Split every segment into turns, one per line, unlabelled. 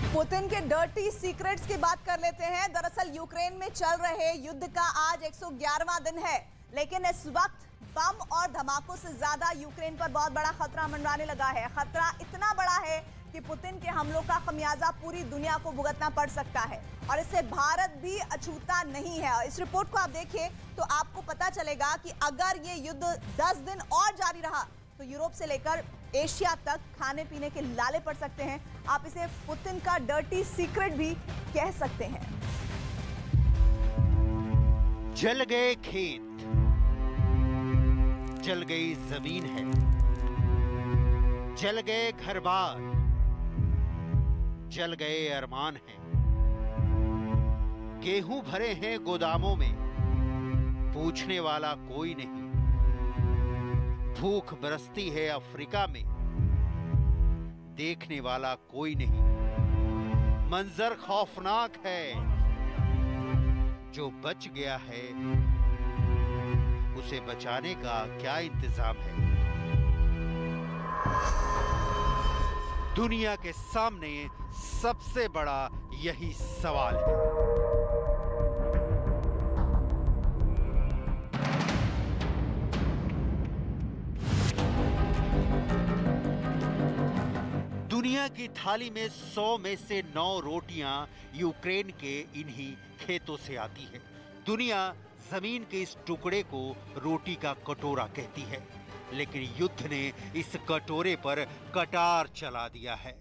Putin के dirty secrets की बात कर लेते हैं। दरअसल यूक्रेन में चल रहे युद्ध का आज 111वां दिन है, लेकिन इस वक्त बम और धमाकों से ज्यादा यूक्रेन पर बहुत बड़ा खतरा मंडराने लगा है। खतरा इतना बड़ा है कि पुतिन के हमलों का खमियाजा पूरी दुनिया को भुगतना पड़ सकता है और इससे भारत भी अछूता नहीं है। इस रिपोर्ट को आप देखिए तो आपको पता चलेगा कि अगर ये युद्ध 10 दिन और जारी रहा तो यूरोप से लेकर एशिया तक खाने पीने के लाले पड़ सकते हैं। आप इसे पुतिन का डर्टी सीक्रेट भी कह सकते हैं।
जल गए खेत, जल गई जमीन है, जल गए घर-बार, जल गए अरमान हैं। गेहूं भरे हैं गोदामों में, पूछने वाला कोई नहीं। भूख बरसती है अफ्रीका में, देखने वाला कोई नहीं। मंजर खौफनाक है, जो बच गया है उसे बचाने का क्या इंतजाम है। दुनिया के सामने सबसे बड़ा यही सवाल है। दुनिया की थाली में 100 में से 9 रोटियां यूक्रेन के इन्हीं खेतों से आती है। दुनिया जमीन के इस टुकड़े को रोटी का कटोरा कहती है, लेकिन युद्ध ने इस कटोरे पर कटार चला दिया है।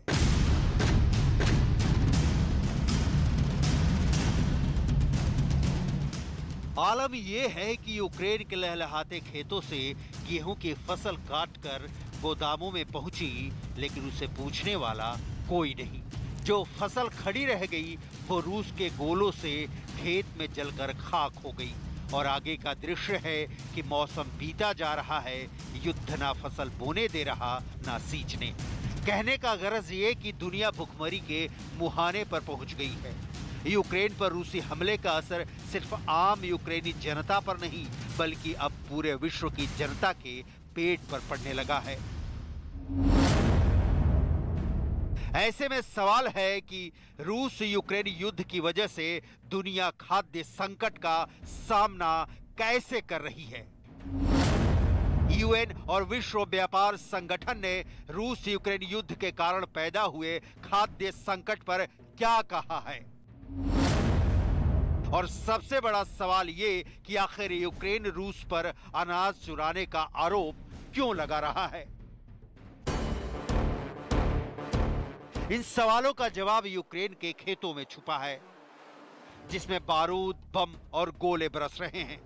आलम यह है कि यूक्रेन के लहलहाते खेतों से गेहूं की फसल काटकर गोदामों में पहुंची, लेकिन उसे पूछने वाला कोई नहीं। जो फसल खड़ी रह गई वो रूस के गोलों से खेत में जलकर खाक हो गई। और आगे का दृश्य है कि मौसम बीता जा रहा है, युद्ध ना फसल बोने दे रहा ना सींचने। कहने का गरज ये कि दुनिया भुखमरी के मुहाने पर पहुंच गई है। यूक्रेन पर रूसी हमले का असर सिर्फ आम यूक्रेनी जनता पर नहीं, बल्कि अब पूरे विश्व की जनता के पेट पर पड़ने लगा है। ऐसे में सवाल है कि रूस यूक्रेन युद्ध की वजह से दुनिया खाद्य संकट का सामना कैसे कर रही है। यूएन और विश्व व्यापार संगठन ने रूस यूक्रेन युद्ध के कारण पैदा हुए खाद्य संकट पर क्या कहा है। और सबसे बड़ा सवाल ये कि आखिर यूक्रेन रूस पर अनाज चुराने का आरोप क्यों लगा रहा है। इन सवालों का जवाब यूक्रेन के खेतों में छुपा है, जिसमें बारूद, बम और गोले बरस रहे हैं।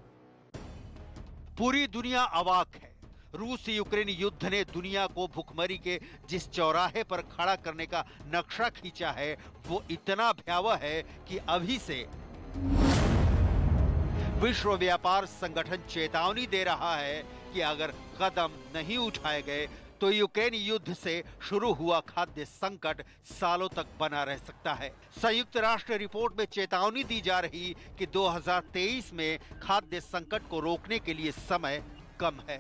पूरी दुनिया अवाक है। रूस यूक्रेन युद्ध ने दुनिया को भुखमरी के जिस चौराहे पर खड़ा करने का नक्शा खींचा है वो इतना भयावह है कि अभी से विश्व व्यापार संगठन चेतावनी दे रहा है कि अगर कदम नहीं उठाए गए तो यूक्रेन युद्ध से शुरू हुआ खाद्य संकट सालों तक बना रह सकता है। संयुक्त राष्ट्र रिपोर्ट में चेतावनी दी जा रही कि 2023 में खाद्य संकट को रोकने के लिए समय कम है।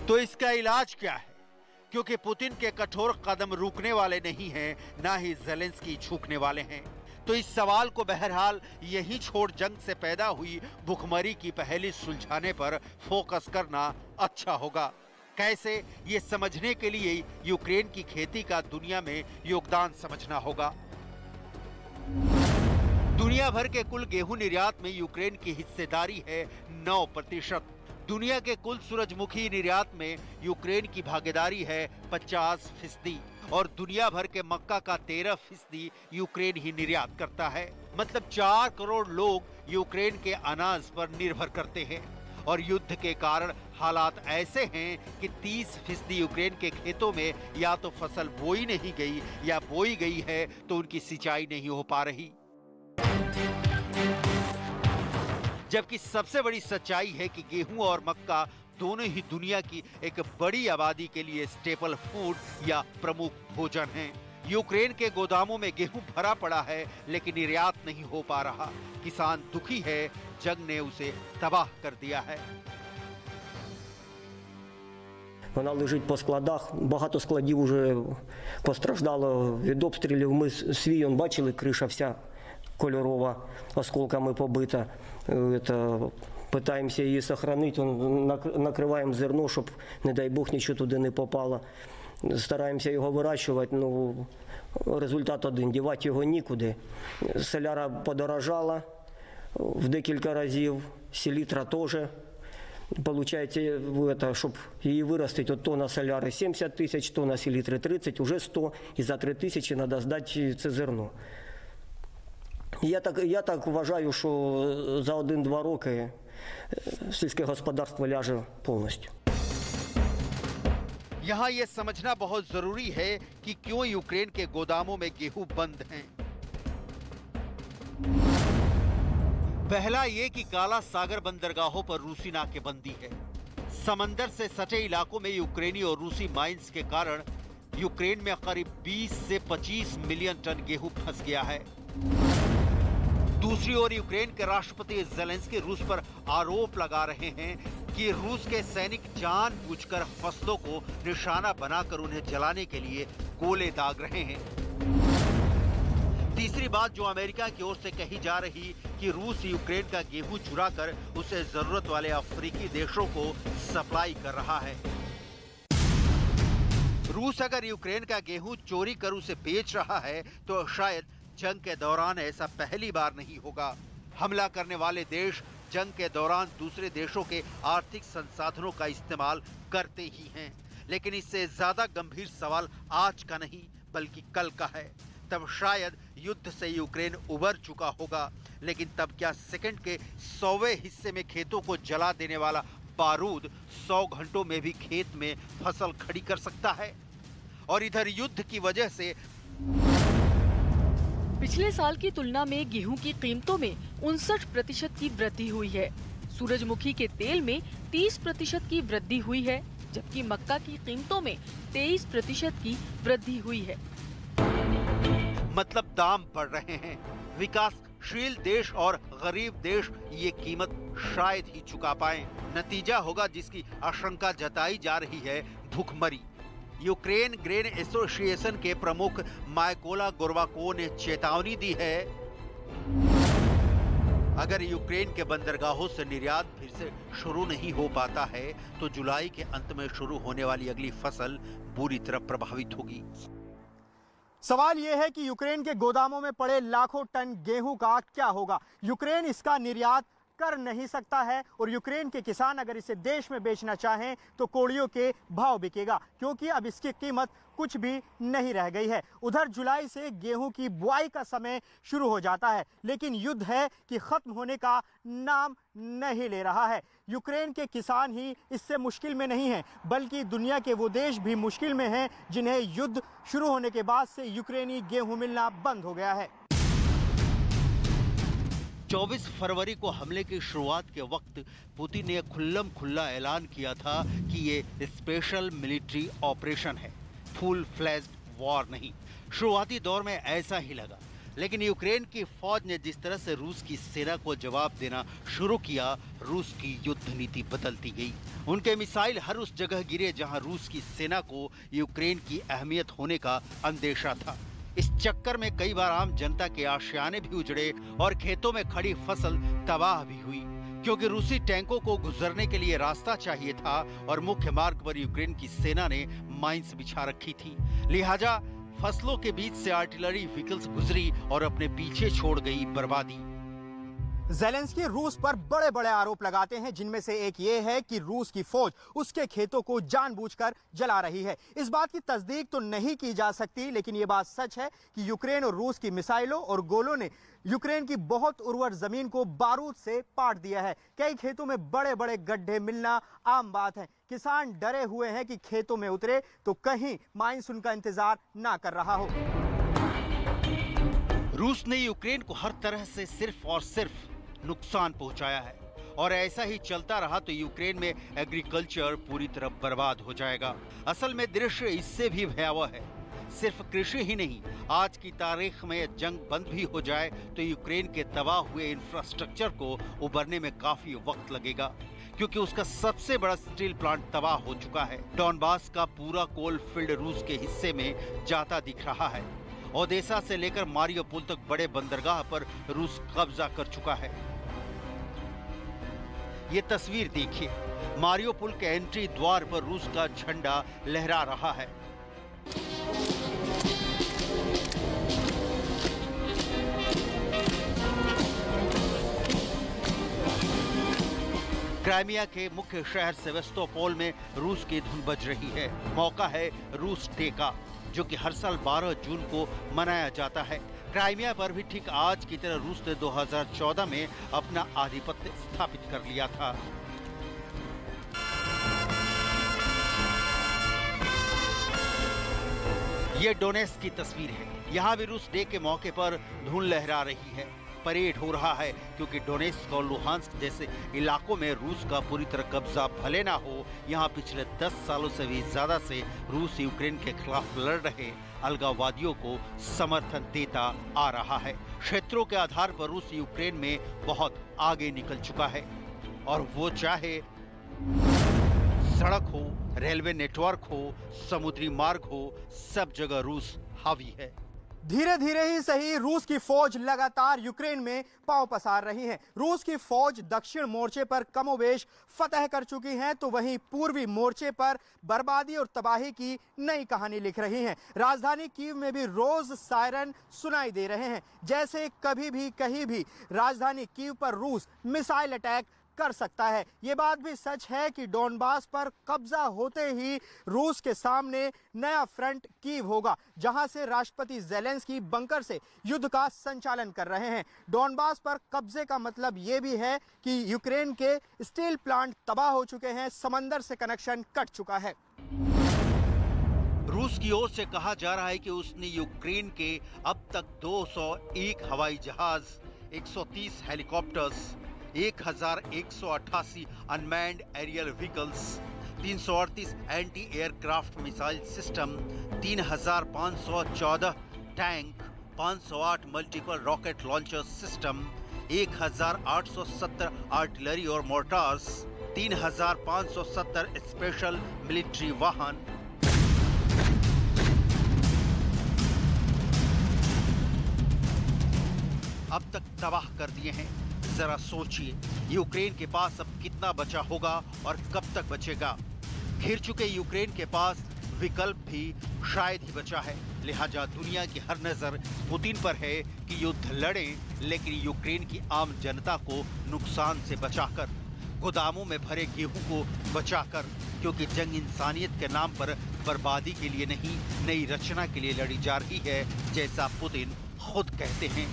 तो इसका इलाज क्या है? क्योंकि पुतिन के कठोर कदम रुकने वाले नहीं हैं, ना ही ज़ेलेंस्की झुकने वाले हैं। तो इस सवाल को बहरहाल यही छोड़ जंग से पैदा हुई भुखमरी की पहेली सुलझाने पर फोकस करना अच्छा होगा। कैसे, ये समझने के लिए यूक्रेन की खेती का दुनिया में योगदान समझना होगा। दुनिया भर के कुल गेहूं निर्यात में यूक्रेन की हिस्सेदारी है 9%। दुनिया के कुल सूरजमुखी निर्यात में यूक्रेन की भागीदारी है 50%। और दुनिया भर के मक्का का 13% यूक्रेन ही निर्यात करता है। मतलब 4 करोड़ लोग यूक्रेन के अनाज पर निर्भर करते हैं। और युद्ध के कारण हालात ऐसे हैं कि 30% यूक्रेन के खेतों में या तो फसल बोई नहीं गई या बोई गई है तो उनकी सिंचाई नहीं हो पा रही। जबकि सबसे बड़ी सच्चाई है कि गेहूं और मक्का दोनों ही दुनिया की एक बड़ी आबादी के लिए स्टेपल फूड या प्रमुख भोजन हैं। यूक्रेन के गोदामों में गेहूं भरा पड़ा है, लेकिन निर्यात नहीं हो पा रहा। किसान दुखी है, जंग ने उसे तबाह कर दिया है।
Вона лежить по складах. Багато складів вже постраждало від обстрілів. Ми свій, он бачили, криша вся кольорова, осколками побита. Питаємося її зберігати, накриваємо зерно, щоб, не дай Бог, нічого туди не попало. Стараємося його вирощувати, результат один – дівати його нікуди. Соляра подорожала в декілька разів, селітра теж. Получається, щоб її виростити, от тонна соляри 70 тисяч, тонна селітри 30, вже 100, і за 3 тисячі треба здати це зерно. Я так вважаю, що за 1-2 роки сільське господарство ляже повністю.
यहाँ ये समझना बहुत जरूरी है कि क्यों यूक्रेन के गोदामों में गेहूं बंद हैं। पहला ये कि काला सागर बंदरगाहों पर रूसी नाकेबंदी है। समंदर से सटे इलाकों में यूक्रेनी और रूसी माइंस के कारण यूक्रेन में करीब 20 से 25 मिलियन टन गेहूं फंस गया है। दूसरी ओर यूक्रेन के राष्ट्रपति ज़ेलेंस्की रूस पर आरोप लगा रहे हैं कि रूस के सैनिक जानबूझकर फसलों को निशाना बनाकर उन्हें जलाने के लिए गोले दाग रहे हैं। तीसरी बात जो अमेरिका की ओर से कही जा रही कि रूस यूक्रेन का गेहूं चुराकर उसे जरूरत वाले अफ्रीकी देशों को सप्लाई कर रहा है। रूस अगर यूक्रेन का गेहूं चोरी कर उसे बेच रहा है तो शायद जंग के दौरान ऐसा पहली बार नहीं होगा। हमला करने वाले देश जंग के दौरान दूसरे देशों के आर्थिक संसाधनों का इस्तेमाल करते ही हैं। लेकिन इससे ज्यादा गंभीर सवाल आज का नहीं बल्कि कल का है। तब शायद युद्ध से यूक्रेन उबर चुका होगा, लेकिन तब क्या सेकंड के 100वें हिस्से में खेतों को जला देने वाला बारूद 100 घंटों में भी खेत में फसल खड़ी कर सकता है? और इधर युद्ध की वजह से
पिछले साल की तुलना में गेहूं की कीमतों में 59% की वृद्धि हुई है। सूरजमुखी के तेल में 30% की वृद्धि हुई है, जबकि मक्का की कीमतों में 23% की वृद्धि हुई है।
मतलब दाम बढ़ रहे हैं। विकासशील देश और गरीब देश ये कीमत शायद ही चुका पाएं। नतीजा होगा जिसकी आशंका जताई जा रही है, भूखमरी। यूक्रेन ग्रेन एसोसिएशन के प्रमुख मायकोला गोरवाको ने चेतावनी दी है, अगर यूक्रेन के बंदरगाहों से निर्यात फिर से शुरू नहीं हो पाता है तो जुलाई के अंत में शुरू होने वाली अगली फसल बुरी तरह प्रभावित होगी।
सवाल यह है कि यूक्रेन के गोदामों में पड़े लाखों टन गेहूं का क्या होगा। यूक्रेन इसका निर्यात कर नहीं सकता है और यूक्रेन के किसान अगर इसे देश में बेचना चाहें तो कोड़ियों के भाव बिकेगा, क्योंकि अब इसकी कीमत कुछ भी नहीं रह गई है। उधर जुलाई से गेहूं की बुआई का समय शुरू हो जाता है, लेकिन युद्ध है कि खत्म होने का नाम नहीं ले रहा है। यूक्रेन के किसान ही इससे मुश्किल में नहीं हैं, बल्कि दुनिया के वो देश भी मुश्किल में हैं जिन्हें युद्ध शुरू होने के बाद से यूक्रेनी गेहूं मिलना बंद हो गया है।
24 फरवरी को हमले की शुरुआत के वक्त पुतिन ने खुल्लम खुल्ला ऐलान किया था कि ये स्पेशल मिलिट्री ऑपरेशन है, फुल फ्लेज्ड वॉर नहीं। शुरुआती दौर में ऐसा ही लगा, लेकिन यूक्रेन की फौज ने जिस तरह से रूस की सेना को जवाब देना शुरू किया, रूस की युद्ध नीति बदलती गई। उनके मिसाइल हर उस जगह गिरे जहां रूस की सेना को यूक्रेन की अहमियत होने का अंदेशा था। इस चक्कर में कई बार आम जनता के आशियाने भी उजड़े और खेतों में खड़ी फसल तबाह भी हुई, क्योंकि रूसी टैंकों को गुजरने के लिए रास्ता चाहिए था और मुख्य मार्ग पर यूक्रेन की सेना ने माइंस बिछा रखी थी। लिहाजा फसलों के बीच से आर्टिलरी व्हीकल्स गुजरी और अपने पीछे छोड़ गई बर्बादी।
ज़ेलेंस्की रूस पर बड़े बड़े आरोप लगाते हैं, जिनमें से एक ये है कि रूस की फौज उसके खेतों को जानबूझकर जला रही है। इस बात की तस्दीक तो नहीं की जा सकती, लेकिन ये बात सच है कि यूक्रेन और रूस की मिसाइलों और गोलों ने यूक्रेन की बहुत उर्वर जमीन को बारूद से पाट दिया है। कई खेतों में बड़े बड़े गड्ढे मिलना आम बात है। किसान डरे हुए हैं कि खेतों में उतरे तो कहीं माइंस उनका इंतजार ना कर रहा हो।
रूस ने यूक्रेन को हर तरह से सिर्फ और सिर्फ नुकसान पहुंचाया है, और ऐसा ही चलता रहा तो यूक्रेन में एग्रीकल्चर पूरी तरह बर्बाद हो जाएगा। असल में दृश्य इससे भी भयावह है। सिर्फ कृषि ही नहीं, आज की तारीख में जंग बंद भी हो जाए तो यूक्रेन के तबाह हुए इंफ्रास्ट्रक्चर को उबरने में काफी वक्त लगेगा, क्योंकि उसका सबसे बड़ा स्टील प्लांट तबाह हो चुका है। डॉनबास का पूरा कोल फील्ड रूस के हिस्से में जाता दिख रहा है। ओडेसा से लेकर मारियोपोल तक बड़े बंदरगाह पर रूस कब्जा कर चुका है। ये तस्वीर देखिए, मारियोपोल के एंट्री द्वार पर रूस का झंडा लहरा रहा है। क्राइमिया के मुख्य शहर सेवेस्तोपोल में रूस की धुन बज रही है। मौका है रूस डे का, जो कि हर साल 12 जून को मनाया जाता है। क्राइमिया पर भी ठीक आज की तरह रूस ने 2014 में अपना आधिपत्य स्थापित कर लिया था। ये डोनेट्स्क की तस्वीर है। यहाँ भी रूस डे के मौके पर धुन लहरा रही है। परेड हो रहा है क्योंकि डोनेट्स्क और लुहांस्क जैसे इलाकों में रूस का पूरी तरह कब्जा भले ना हो, यहाँ पिछले 10 सालों से भी ज्यादा से रूस यूक्रेन के खिलाफ लड़ रहे अलगाववादियों को समर्थन देता आ रहा है। क्षेत्रों के आधार पर रूस यूक्रेन में बहुत आगे निकल चुका है और वो चाहे सड़क हो, रेलवे नेटवर्क हो, समुद्री मार्ग हो, सब जगह रूस हावी है।
धीरे धीरे ही सही रूस की फौज लगातार यूक्रेन में पांव पसार रही है। रूस की फौज दक्षिण मोर्चे पर कमोबेश फतह कर चुकी है, तो वहीं पूर्वी मोर्चे पर बर्बादी और तबाही की नई कहानी लिख रही है। राजधानी कीव में भी रोज सायरन सुनाई दे रहे हैं, जैसे कभी भी कहीं भी राजधानी कीव पर रूस मिसाइल अटैक कर सकता है। ये बात भी सच है कि डोनबास पर कब्जा होते ही रूस के सामने नया फ्रंट कीव होगा, जहां से राष्ट्रपति ज़ेलेंस्की बंकर से युद्ध का संचालन कर रहे हैं। डोनबास पर कब्जे का मतलब ये भी है कि यूक्रेन के स्टील प्लांट तबाह हो चुके हैं, समंदर से कनेक्शन कट चुका है।
रूस की ओर से कहा जा रहा है कि उसने यूक्रेन के अब तक 201 हवाई जहाज, 130 helicopters, 1188 unmanned aerial vehicles, 338 anti aircraft missile system, 3514 tank, 508 multiple rocket launcher system, 1870 artillery और मोर्टार्स, 3570 स्पेशल मिलिट्री वाहन, अब तक तबाह कर दिए हैं। जरा सोचिए, यूक्रेन के पास अब कितना बचा होगा और कब तक बचेगा। घिर चुके यूक्रेन के पास विकल्प भी शायद ही बचा है। लिहाजा दुनिया की हर नजर पुतिन पर है कि युद्ध लड़ें, लेकिन यूक्रेन की आम जनता को नुकसान से बचाकर, गोदामों में भरे गेहूं को बचाकर, क्योंकि जंग इंसानियत के नाम पर बर्बादी के लिए नहीं, नई रचना के लिए लड़ी जा रही है, जैसा पुतिन खुद कहते हैं।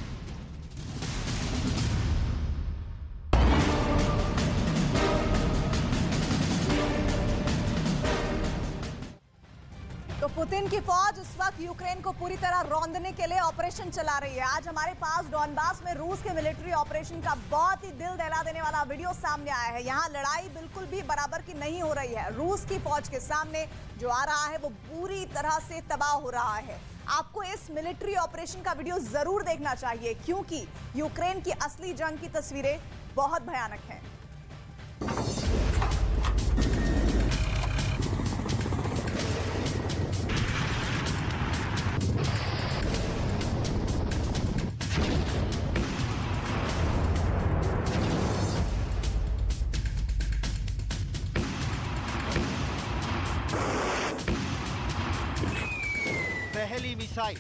तो पुतिन की फौज इस वक्त यूक्रेन को पूरी तरह रौंदने के लिए ऑपरेशन चला रही है। आज हमारे पास डॉनबास में रूस के मिलिट्री ऑपरेशन का बहुत ही दिल दहला देने वाला वीडियो सामने आया है। यहाँ लड़ाई बिल्कुल भी बराबर की नहीं हो रही है। रूस की फौज के सामने जो आ रहा है वो पूरी तरह से तबाह हो रहा है। आपको इस मिलिट्री ऑपरेशन का वीडियो जरूर देखना चाहिए, क्योंकि यूक्रेन की असली जंग की तस्वीरें बहुत भयानक हैं।
पहली मिसाइल,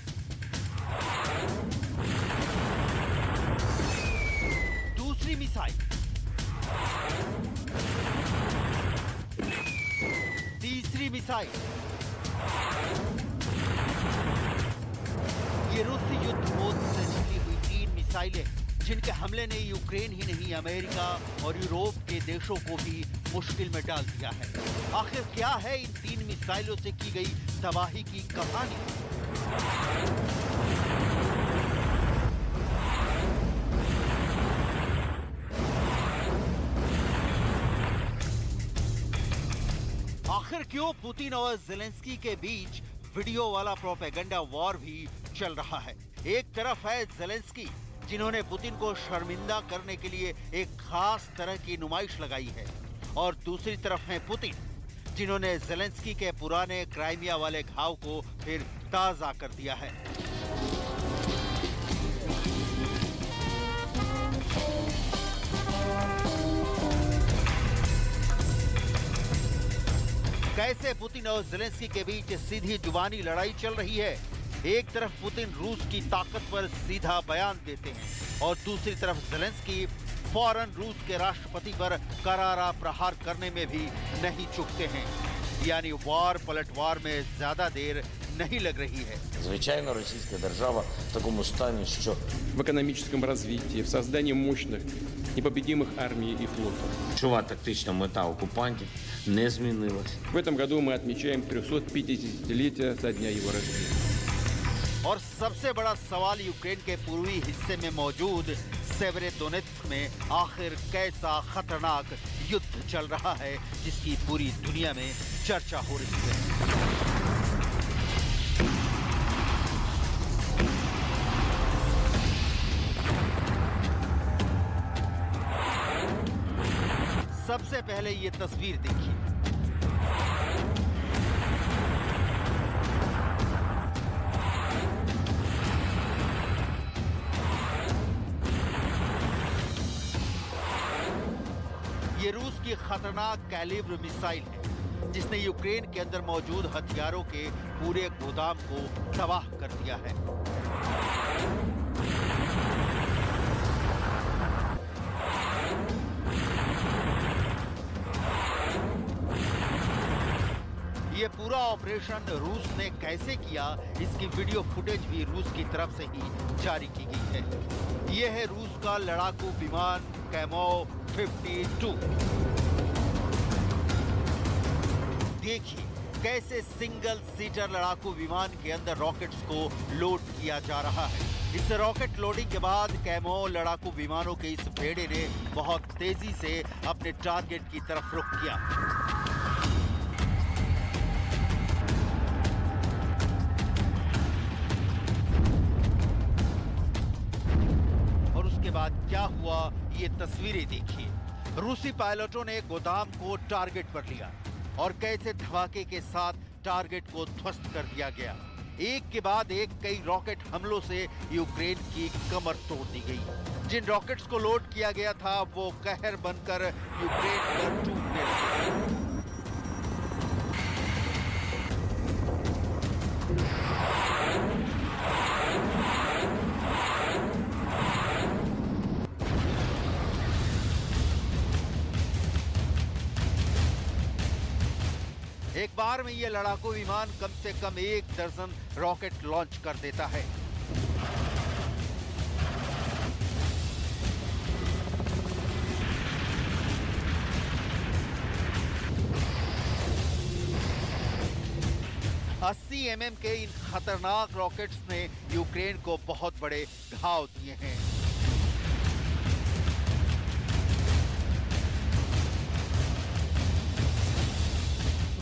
दूसरी मिसाइल, तीसरी मिसाइल। ये रूसी युद्ध पोत से निकली हुई 3 मिसाइलें, जिनके हमले ने यूक्रेन ही नहीं अमेरिका और यूरोप के देशों को भी मुश्किल में डाल दिया है। आखिर क्या है इन 3 मिसाइलों से की गई तबाही की कहानी? आखिर क्यों पुतिन और ज़ेलेंस्की के बीच वीडियो वाला प्रोपेगेंडा वॉर भी चल रहा है? एक तरफ है ज़ेलेंस्की, जिन्होंने पुतिन को शर्मिंदा करने के लिए एक खास तरह की नुमाइश लगाई है, और दूसरी तरफ हैं पुतिन, जिन्होंने ज़ेलेंस्की के पुराने क्राइमिया वाले घाव को फिर ताज़ा कर दिया है। कैसे पुतिन और ज़ेलेंस्की के बीच सीधी जुबानी लड़ाई चल रही है। एक तरफ पुतिन रूस की ताकत पर सीधा बयान देते हैं और दूसरी तरफ ज़ेलेंस्की फौरन रूस के राष्ट्रपति पर करारा प्रहार करने में भी नहीं चूकते हैं। यानी वार पलटवार में ज्यादा देर नहीं लग रही है।
Звичайно, російська держава в такому стані, що
в экономическом развитии, в создании мощных, непобедимых армий и флотов.
ключова тактична мета окупантів не змінилась.
В этом году мы отмечаем 350-летие со дня его рождения.
और सबसे बड़ा सवाल यूक्रेन के पूर्वी हिस्से में मौजूद सेवेरोडोनेत्स्क में आखिर कैसा खतरनाक युद्ध चल रहा है, जिसकी पूरी दुनिया में चर्चा हो रही है। सबसे पहले ये तस्वीर देखिए। ये रूस की खतरनाक कैलिब्र मिसाइल है, जिसने यूक्रेन के अंदर मौजूद हथियारों के पूरे गोदाम को तबाह कर दिया है। ये पूरा ऑपरेशन रूस ने कैसे किया, इसकी वीडियो फुटेज भी रूस की तरफ से ही जारी की गई है। ये है रूस का लड़ाकू विमान कैमोव 52। देखिए कैसे सिंगल सीटर लड़ाकू विमान के अंदर रॉकेट्स को लोड किया जा रहा है। इस रॉकेट लोडिंग के बाद कैमोव लड़ाकू विमानों के इस बेड़े ने बहुत तेजी से अपने टारगेट की तरफ रुख किया। के बाद क्या हुआ, ये तस्वीरें देखिए। रूसी पायलटों ने गोदाम को टारगेट पर लिया और कैसे धमाके के साथ टारगेट को ध्वस्त कर दिया गया। एक के बाद एक कई रॉकेट हमलों से यूक्रेन की कमर तोड़ दी गई। जिन रॉकेट्स को लोड किया गया था वो कहर बनकर यूक्रेन पर टूटने लगे। एक बार में ये लड़ाकू विमान कम से कम 1 दर्जन रॉकेट लॉन्च कर देता है। अस्सी mm के इन खतरनाक रॉकेट्स ने यूक्रेन को बहुत बड़े घाव दिए हैं।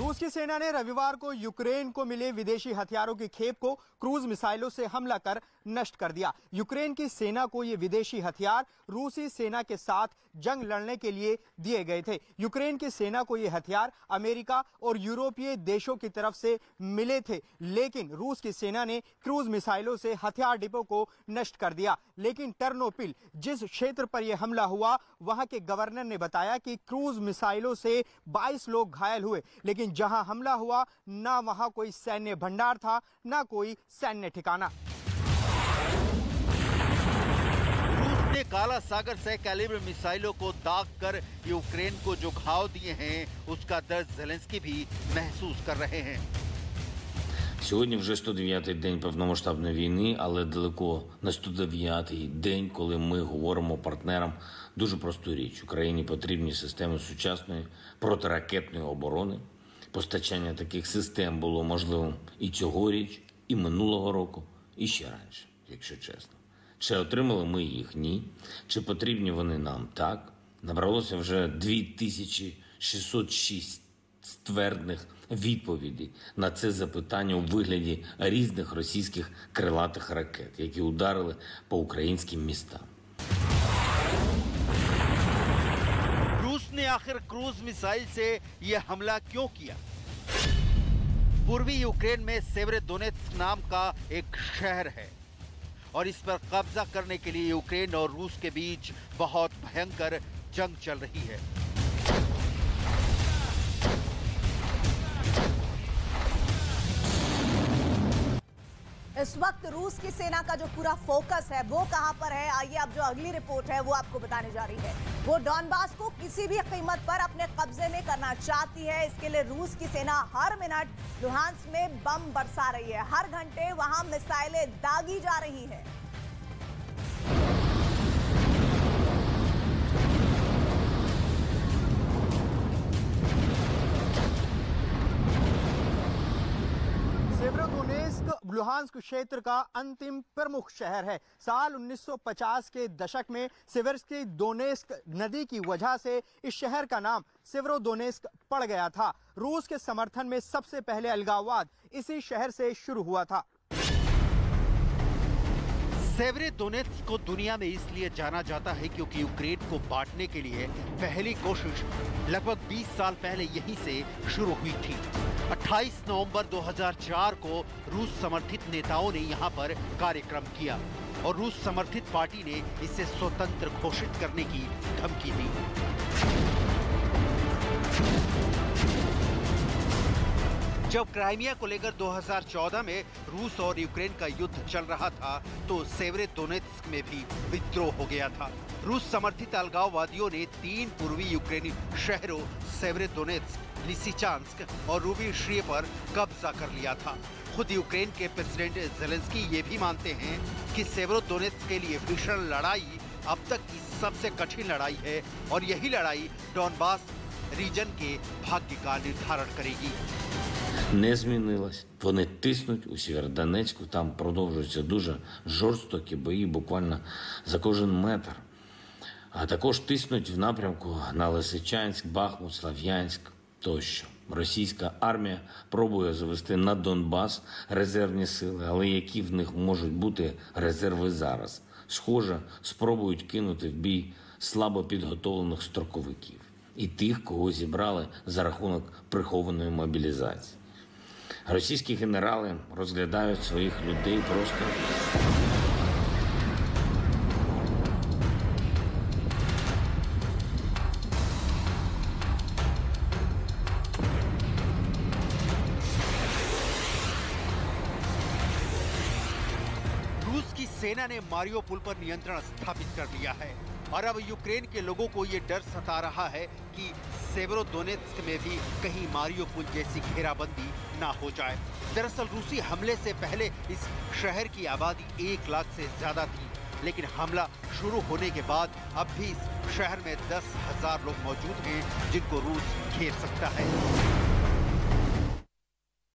रूस की सेना ने रविवार को यूक्रेन को मिले विदेशी हथियारों की खेप को क्रूज मिसाइलों से हमला कर नष्ट कर दिया। यूक्रेन की सेना को ये विदेशी हथियार रूसी सेना के साथ जंग लड़ने के लिए दिए गए थे। यूक्रेन की सेना को ये हथियार अमेरिका और यूरोपीय देशों की तरफ से मिले थे, लेकिन रूस की सेना ने क्रूज मिसाइलों से हथियार डिपो को नष्ट कर दिया। लेकिन टर्नोपिल, जिस क्षेत्र पर यह हमला हुआ, वहां के गवर्नर ने बताया कि क्रूज मिसाइलों से 22 लोग घायल हुए, लेकिन जहां हमला हुआ ना वहां कोई सैन्य भंडार था, ना कोई सैन्य ठिकाना।
रूस ने काला सागर से कैलिब्र मिसाइलों को दाग कर यूक्रेन को जो घाव दिए हैं, उसका दर्द ज़ेलेंस्की भी महसूस कर रहे हैं।
Сьогодні вже 109-й день повномасштабної війни, але далеко не 109-й день, коли ми говоримо партнерам дуже просту річ. Україні потрібні системи сучасної протиракетної оборони. Постачання таких систем було можливим і цьогоріч, і минулого року, і ще раніше, якщо чесно. Чи отримали ми їх? Ні. Чи потрібні вони нам? Так. Набралося вже 2606 ствердних відповідей на це запитання у вигляді різних російських крилатих ракет, які ударили по українським містам.
रूस ने आखिर क्रूज मिसाइल से यह हमला क्यों किया? पूर्वी यूक्रेन में सेवेरोडोनेत्स्क नाम का एक शहर है और इस पर कब्जा करने के लिए यूक्रेन और रूस के बीच बहुत भयंकर जंग चल रही है।
इस वक्त रूस की सेना का जो पूरा फोकस है वो कहां पर है? आइए अब जो अगली रिपोर्ट है वो आपको बताने जा रही है। वो डॉनबास को किसी भी कीमत पर अपने कब्जे में करना चाहती है। इसके लिए रूस की सेना हर मिनट लुहांस्क में बम बरसा रही है, हर घंटे वहां मिसाइलें दागी जा रही है।
सेवेरोडोनेत्स्क लुहांस्क क्षेत्र का अंतिम प्रमुख शहर है। साल 1950 के दशक में सेवेर्स्की दोनेत्स्क नदी की वजह से इस शहर का नाम सेवेरोडोनेत्स्क पड़ गया था। रूस के समर्थन में सबसे पहले अलगाववाद इसी शहर से शुरू हुआ था।
सेवेरोडोनेत्स्क को दुनिया में इसलिए जाना जाता है क्योंकि यूक्रेन को बांटने के लिए पहली कोशिश लगभग 20 साल पहले यहीं से शुरू हुई थी। 28 नवंबर 2004 को रूस समर्थित नेताओं ने यहां पर कार्यक्रम किया और रूस समर्थित पार्टी ने इसे स्वतंत्र घोषित करने की धमकी दी। जब क्राइमिया को लेकर 2014 में रूस और यूक्रेन का युद्ध चल रहा था तो सेवेरोडोनेत्स्क में भी विद्रोह हो गया था। रूस समर्थित अलगाववादियों ने 3 पूर्वी यूक्रेनी शहरों सेवेरोडोनेत्स्क, लिसिचांस्क और रूबिश्रिय पर कब्जा कर लिया था। खुद यूक्रेन के प्रेसिडेंट ज़ेलेंस्की ये भी मानते हैं कि सेवेरोडोनेत्स्क के लिए भीषण लड़ाई अब तक की सबसे कठिन लड़ाई है और यही लड़ाई डॉनबास रीजन के भाग्य का निर्धारण करेगी।
Не змінилась. Вони тиснуть у Сєвєродонецьку, там продовжуються дуже жорстокі бої, буквально за кожен метр. А також тиснуть в напрямку на Лисичанськ, Бахмут, Слов'янськ тощо. Російська армія пробує завести на Донбас резервні сили, але які в них можуть бути резерви зараз? Схоже, спробують кинути в бій слабо підготовлених строковиків і тих, кого зібрали за рахунок прихованої мобілізації. Російські генерали розглядають своїх людей просто
रूस की सेना ने मारियोपोल पर नियंत्रण स्थापित कर लिया है और अब यूक्रेन के लोगों को ये डर सता रहा है कि सेवेरोडोनेत्स्क में भी कहीं मारियोपोल जैसी घेराबंदी ना हो जाए। दरअसल रूसी हमले से पहले इस शहर की आबादी 1 लाख से ज्यादा थी, लेकिन हमला शुरू होने के बाद अब भी इस शहर में 10,000 लोग मौजूद हैं जिनको रूस घेर सकता है।